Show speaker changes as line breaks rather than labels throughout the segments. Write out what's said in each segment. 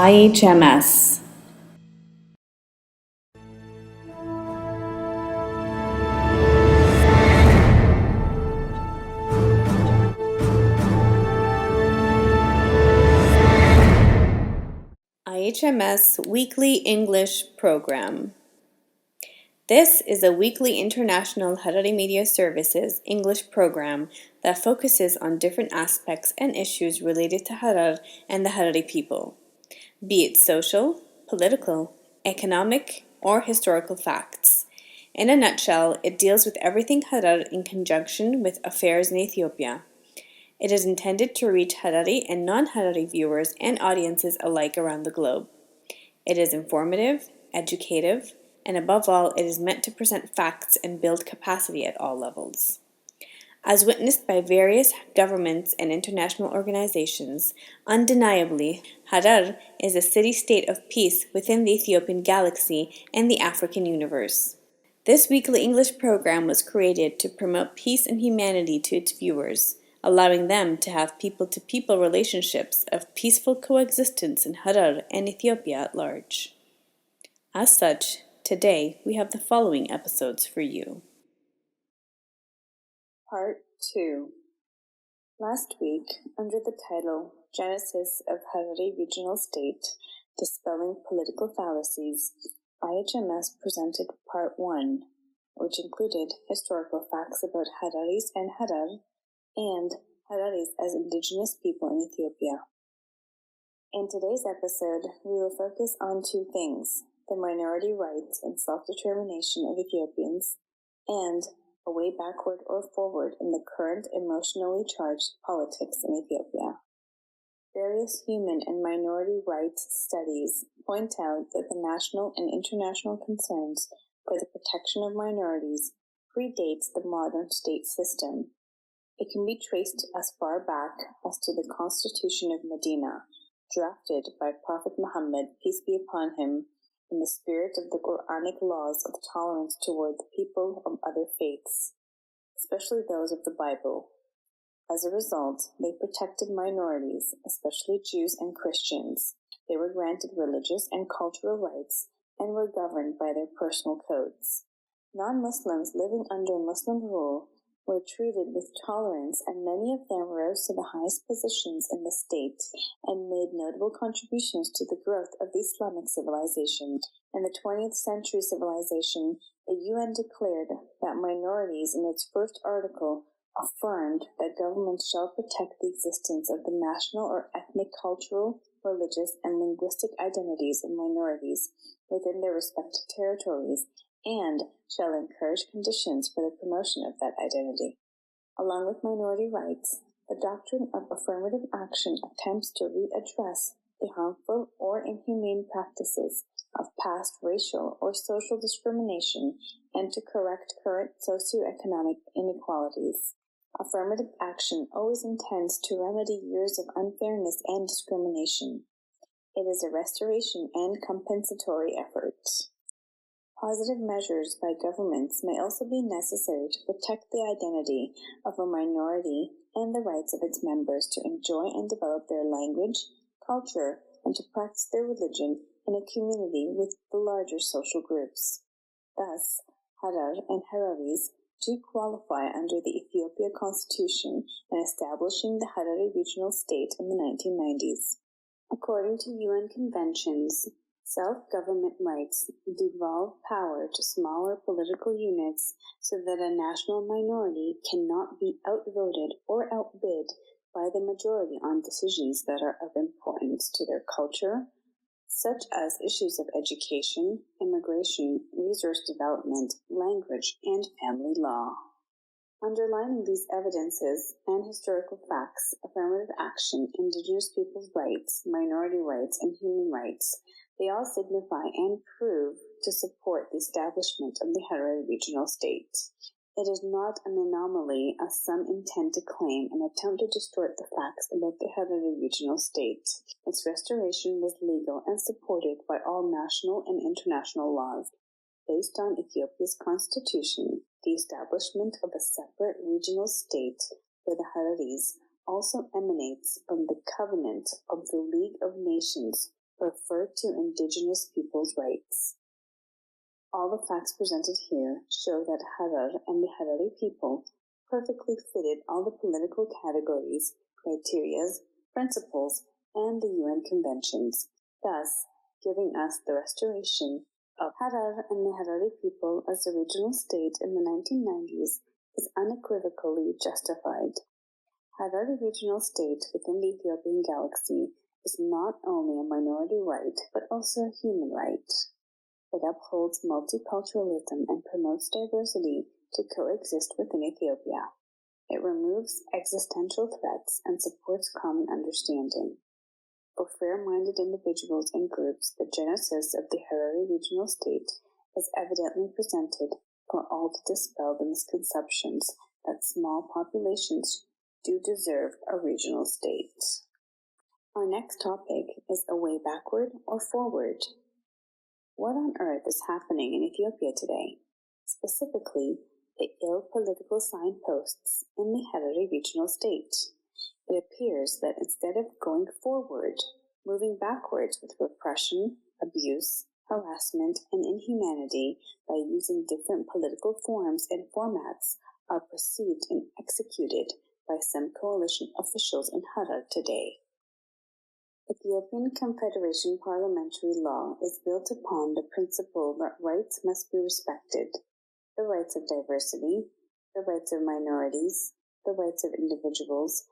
IHMS. IHMS Weekly English Program. This is a weekly international Harari Media Services English program that focuses on different aspects and issues related to Harar and the Harari people, be it social, political, economic, or historical facts. In a nutshell, it deals with everything Harar in conjunction with affairs in Ethiopia. It is intended to reach Harari and non-Harari viewers and audiences alike around the globe. It is informative, educative, and above all, it is meant to present facts and build capacity at all levels. As witnessed by various governments and international organizations, undeniably, Harar is a city-state of peace within the Ethiopian galaxy and the African universe. This weekly English program was created to promote peace and humanity to its viewers, allowing them to have people-to-people relationships of peaceful coexistence in Harar and Ethiopia at large. As such, today we have the following episodes for you. Part 2. Last week, under the title Genesis of Harari Regional State, Dispelling Political Fallacies, IHMS presented Part 1, which included historical facts about Hararis and Harar, and Hararis as indigenous people in Ethiopia. In today's episode, we will focus on two things: the minority rights and self-determination of Ethiopians, and a way backward or forward in the current emotionally charged politics in Ethiopia. Various human and minority rights studies point out that the national and international concerns for the protection of minorities predates the modern state system. It can be traced as far back as to the Constitution of Medina, drafted by Prophet Muhammad, peace be upon him, in the spirit of the Quranic laws of tolerance toward the people of other faiths, especially those of the Bible. As a result, they protected minorities, especially Jews and Christians. They were granted religious and cultural rights and were governed by their personal codes. Non-Muslims living under Muslim rule were treated with tolerance, and many of them rose to the highest positions in the state and made notable contributions to the growth of the Islamic civilization. In the 20th century civilization, the UN declared that minorities in its first article affirmed that governments shall protect the existence of the national or ethnic, cultural, religious, and linguistic identities of minorities within their respective territories, and shall encourage conditions for the promotion of that identity. Along with minority rights, the doctrine of affirmative action attempts to readdress the harmful or inhumane practices of past racial or social discrimination and to correct current socioeconomic inequalities. Affirmative action always intends to remedy years of unfairness and discrimination. It is a restoration and compensatory effort. Positive measures by governments may also be necessary to protect the identity of a minority and the rights of its members to enjoy and develop their language, culture, and to practice their religion in a community with the larger social groups. Thus, Harar and Hararis do qualify under the Ethiopia Constitution in establishing the Harari Regional State in the 1990s. According to UN conventions, self-government rights devolve power to smaller political units so that a national minority cannot be outvoted or outbid by the majority on decisions that are of importance to their culture, such as issues of education, immigration, resource development, language, and family law. Underlining these evidences and historical facts, affirmative action, indigenous peoples' rights, minority rights, and human rights, they all signify and prove to support the establishment of the Harari Regional State. It is not an anomaly, as some intend to claim, and attempt to distort the facts about the Harari Regional State. Its restoration was legal and supported by all national and international laws. Based on Ethiopia's constitution, the establishment of a separate regional state for the Hararis also emanates from the covenant of the League of Nations, referred to indigenous peoples' rights. All the facts presented here show that Harar and the Harari people perfectly fitted all the political categories, criterias, principles, and the UN conventions, thus giving us the restoration of Harar and the Harari people as a regional state in the 1990s is unequivocally justified. Harari regional state within the Ethiopian galaxy is not only a minority right, but also a human right. It upholds multiculturalism and promotes diversity to coexist within Ethiopia. It removes existential threats and supports common understanding. For fair-minded individuals and groups, the genesis of the Harari regional state is evidently presented for all to dispel the misconceptions that small populations do deserve a regional state. Our next topic is a way backward or forward. What on earth is happening in Ethiopia today? Specifically, the ill political signposts in the Harari regional state. It appears that instead of going forward, moving backwards with repression, abuse, harassment, and inhumanity by using different political forms and formats are perceived and executed by some coalition officials in Harar today. Ethiopian Confederation parliamentary law is built upon the principle that rights must be respected: the rights of diversity, the rights of minorities, the rights of individuals,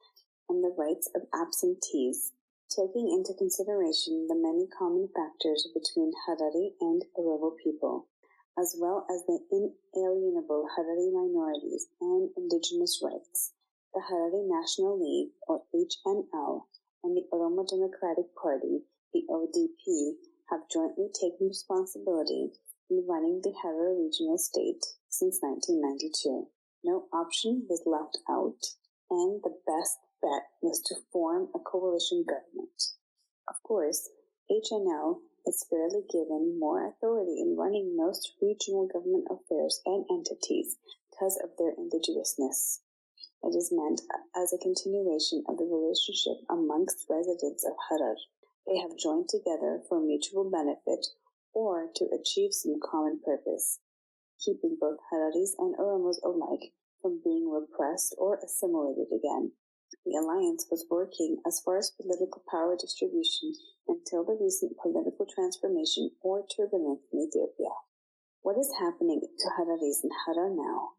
and the rights of absentees, taking into consideration the many common factors between Harari and Oromo people, as well as the inalienable Harari minorities and indigenous rights. The Harari National League, or HNL, and the Oromo Democratic Party, the ODP, have jointly taken responsibility in running the Harar regional state since 1992. No option was left out, and the best bet was to form a coalition government. Of course, HNL is fairly given more authority in running most regional government affairs and entities because of their indigenousness. It is meant as a continuation of the relationship amongst residents of Harar. They have joined together for mutual benefit or to achieve some common purpose, keeping both Hararis and Oromos alike from being repressed or assimilated again. The alliance was working as far as political power distribution until the recent political transformation or turbulence in Ethiopia. What is happening to Hararis in Harar now?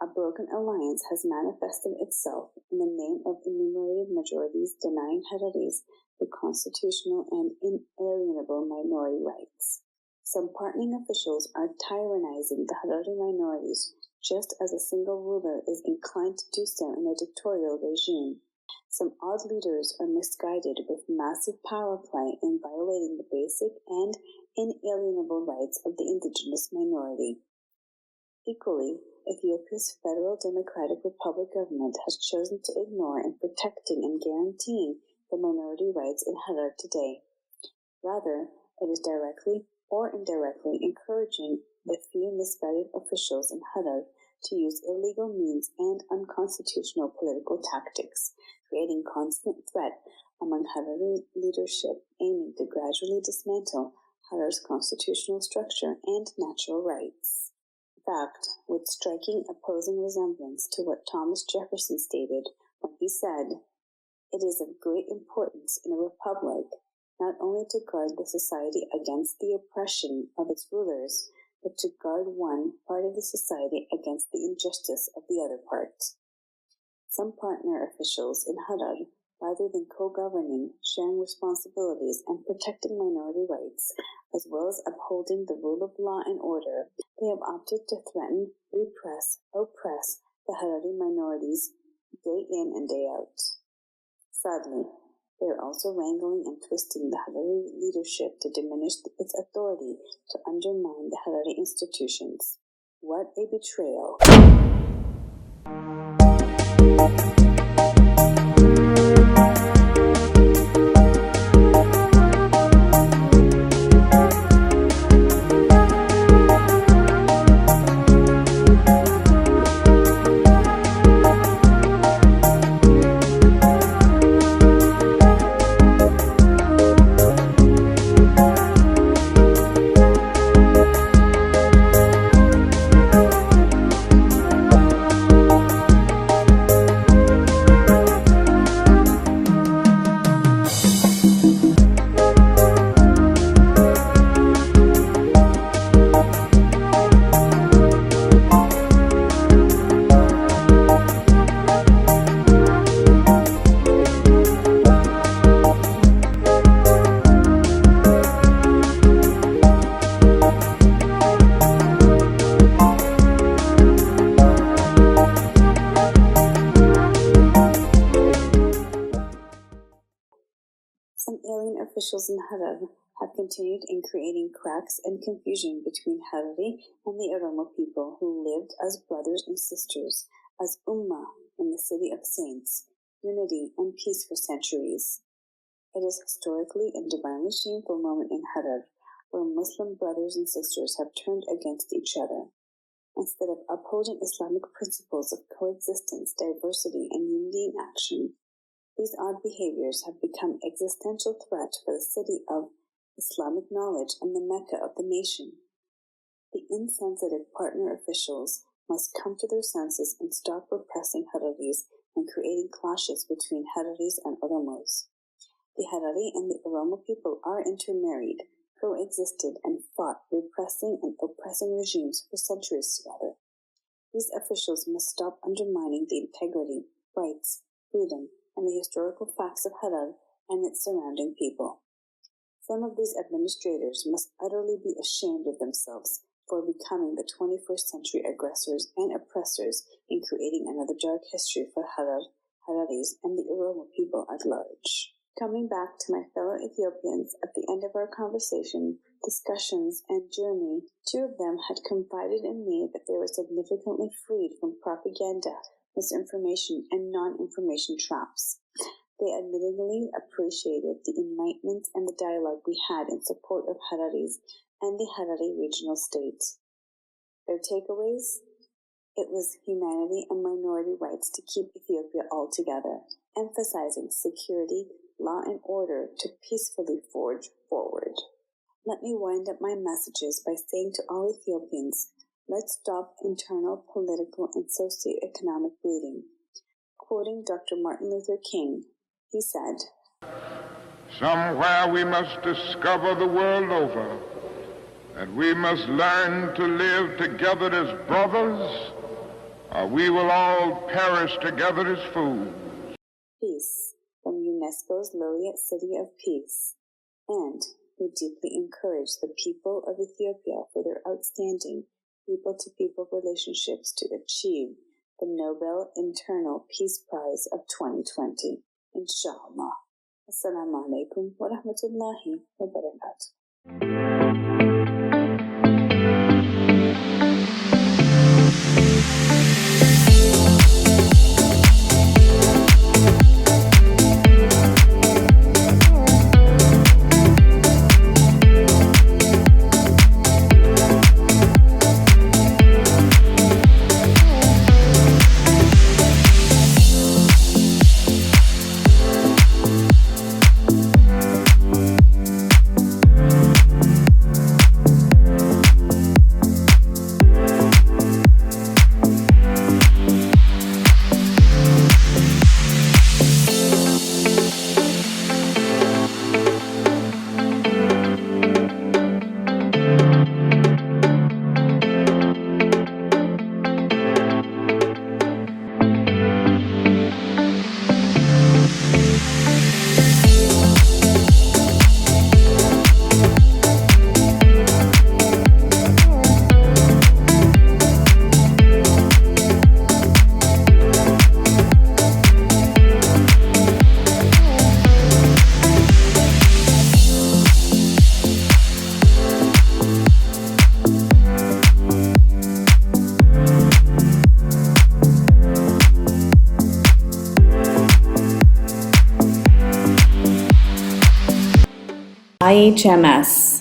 A broken alliance has manifested itself in the name of enumerated majorities denying Hararis the constitutional and inalienable minority rights. Some partnering officials are tyrannizing the Harari minorities just as a single ruler is inclined to do so in a dictatorial regime. Some odd leaders are misguided with massive power play in violating the basic and inalienable rights of the indigenous minority. Equally, Ethiopia's Federal Democratic Republic government has chosen to ignore in protecting and guaranteeing the minority rights in Harar today. Rather, it is directly or indirectly encouraging the few misguided officials in Harar to use illegal means and unconstitutional political tactics, creating constant threat among Harari leadership aiming to gradually dismantle Harar's constitutional structure and natural rights. In fact, with striking opposing resemblance to what Thomas Jefferson stated when he said, "It is of great importance in a republic not only to guard the society against the oppression of its rulers, but to guard one part of the society against the injustice of the other part." Some partner officials in Harar, rather than co-governing, sharing responsibilities, and protecting minority rights, as well as upholding the rule of law and order, they have opted to threaten, repress, oppress the Harari minorities day in and day out. Sadly, they are also wrangling and twisting the Harari leadership to diminish its authority to undermine the Harari institutions. What a betrayal! Some alien officials in Harar have continued in creating cracks and confusion between Harari and the Oromo people who lived as brothers and sisters, as Ummah in the City of Saints, unity and peace for centuries. It is historically a divinely shameful moment in Harar, where Muslim brothers and sisters have turned against each other. Instead of upholding Islamic principles of coexistence, diversity, and unity in action, these odd behaviors have become existential threat for the city of Islamic knowledge and the Mecca of the nation. The insensitive partner officials must come to their senses and stop repressing Hararis and creating clashes between Hararis and Oromos. The Harari and the Oromo people are intermarried, coexisted, and fought repressing and oppressing regimes for centuries together. These officials must stop undermining the integrity, rights, freedom, and the historical facts of Harar and its surrounding people. Some of these administrators must utterly be ashamed of themselves for becoming the 21st century aggressors and oppressors in creating another dark history for Harar, Hararis, and the Oromo people at large. Coming back to my fellow Ethiopians at the end of our conversation, discussions, and journey, 2 of them had confided in me that they were significantly freed from propaganda, misinformation, and non-information traps. They admittedly appreciated the enlightenment and the dialogue we had in support of Hararis and the Harari regional state. Their takeaways? It was humanity and minority rights to keep Ethiopia all together, emphasizing security, law and order to peacefully forge forward. Let me wind up my messages by saying to all Ethiopians, let's stop internal political and socioeconomic bleeding. Quoting Dr. Martin Luther King, he said,
"Somewhere we must discover the world over that we must learn to live together as brothers, or we will all perish together as fools."
Peace, from UNESCO's Laureate City of Peace, and we deeply encourage the people of Ethiopia for their outstanding people-to-people relationships to achieve the Nobel Internal Peace Prize of 2020. Inshallah. Assalamu alaikum wa rahmatullahi wa barakatuh. IHMS